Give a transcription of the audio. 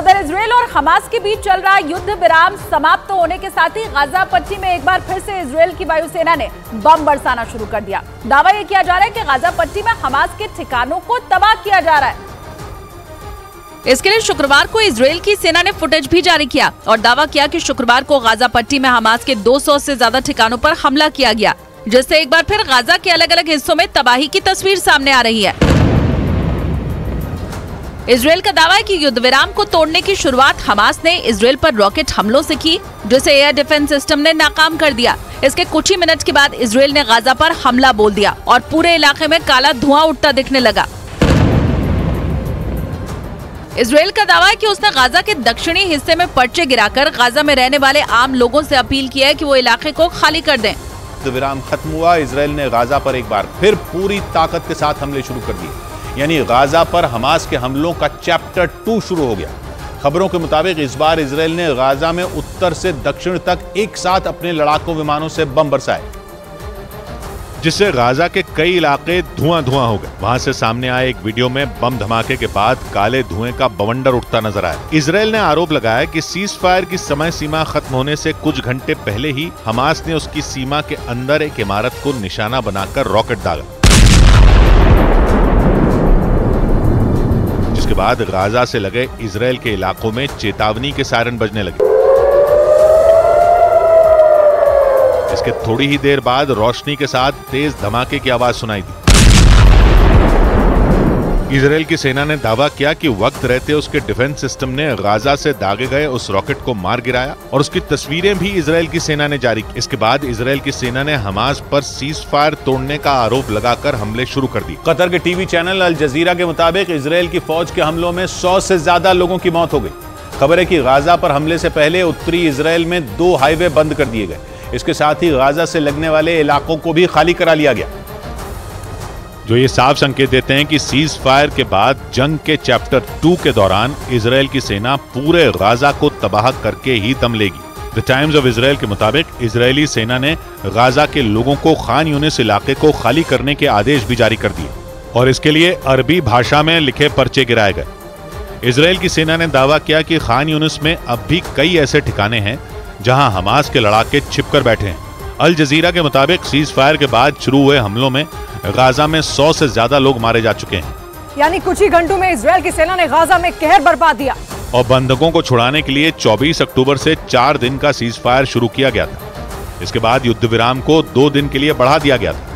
उधर इजरायल और हमास के बीच चल रहा युद्ध विराम समाप्त होने के साथ ही गाजा पट्टी में एक बार फिर से इजरायल की वायुसेना ने बम बरसाना शुरू कर दिया। दावा यह किया जा रहा है कि गाजा पट्टी में हमास के ठिकानों को तबाह किया जा रहा है। इसके लिए शुक्रवार को इजरायल की सेना ने फुटेज भी जारी किया और दावा किया कि शुक्रवार को गाजा पट्टी में हमास के 200 से ज्यादा ठिकानों पर हमला किया गया, जिससे एक बार फिर गाजा के अलग अलग हिस्सों में तबाही की तस्वीर सामने आ रही है। इजरायल का दावा है कि युद्ध विराम को तोड़ने की शुरुआत हमास ने इजरायल पर रॉकेट हमलों से की, जिसे एयर डिफेंस सिस्टम ने नाकाम कर दिया। इसके कुछ ही मिनट के बाद इजरायल ने गाजा पर हमला बोल दिया और पूरे इलाके में काला धुआं उठता दिखने लगा। इजरायल का दावा है कि उसने गाजा के दक्षिणी हिस्से में पर्चे गिराकर गाजा में रहने वाले आम लोगों से अपील की है कि वो इलाके को खाली कर दें। युद्ध विराम खत्म हुआ, इजरायल ने गाजा पर एक बार फिर पूरी ताकत के साथ हमले शुरू कर दिए, यानी गाजा पर हमास के हमलों का चैप्टर 2 शुरू हो गया। खबरों के मुताबिक इस बार इजरायल ने गाजा में उत्तर से दक्षिण तक एक साथ अपने लड़ाकू विमानों से बम बरसाए, जिससे गाजा के कई इलाके धुआं धुआं हो गए। वहां से सामने आए एक वीडियो में बम धमाके के बाद काले धुएं का बवंडर उठता नजर आया। इजरायल ने आरोप लगाया कि सीज फायर की समय सीमा खत्म होने से कुछ घंटे पहले ही हमास ने उसकी सीमा के अंदर एक इमारत को निशाना बनाकर रॉकेट दागा, जिसके बाद गाजा से लगे इजरायल के इलाकों में चेतावनी के सायरन बजने लगे। इसके थोड़ी ही देर बाद रोशनी के साथ तेज धमाके की आवाज सुनाई दी। इजरायल की सेना ने दावा किया कि वक्त रहते उसके डिफेंस सिस्टम ने गाजा से दागे गए उस रॉकेट को मार गिराया और उसकी तस्वीरें भी इजरायल की सेना ने जारी की। इसके बाद इजरायल की सेना ने हमास पर सीज फायर तोड़ने का आरोप लगाकर हमले शुरू कर दिए। कतर के टीवी चैनल अल जजीरा के मुताबिक इजरायल की फौज के हमलों में 100 से ज्यादा लोगों की मौत हो गई। खबर है कि गाजा पर हमले से पहले उत्तरी इजरायल में 2 हाईवे बंद कर दिए गए। इसके साथ ही गाजा से लगने वाले इलाकों को भी खाली करा लिया गया, जो ये साफ संकेत देते हैं कि सीज फायर के बाद जंग के चैप्टर 2 के दौरान इजरायल की सेना पूरे गाजा को तबाह करके ही दम लेगी। द टाइम्स ऑफ इजरायल के मुताबिक इजरायली सेना ने गाजा के लोगों को खान यूनिस इलाके को खाली करने के आदेश भी जारी कर दिए और इसके लिए अरबी भाषा में लिखे पर्चे गिराए गए। इजरायल की सेना ने दावा किया कि खान यूनिस में अब भी कई ऐसे ठिकाने हैं जहां हमास के लड़ाके छिपकर बैठे हैं। अल जजीरा के मुताबिक सीज फायर के बाद शुरू हुए हमलों में गाजा में 100 से ज्यादा लोग मारे जा चुके हैं, यानी कुछ ही घंटों में इजरायल की सेना ने गाजा में कहर बरपा दिया और बंधकों को छुड़ाने के लिए 24 अक्टूबर से 4 दिन का सीज फायर शुरू किया गया था। इसके बाद युद्ध विराम को 2 दिन के लिए बढ़ा दिया गया था।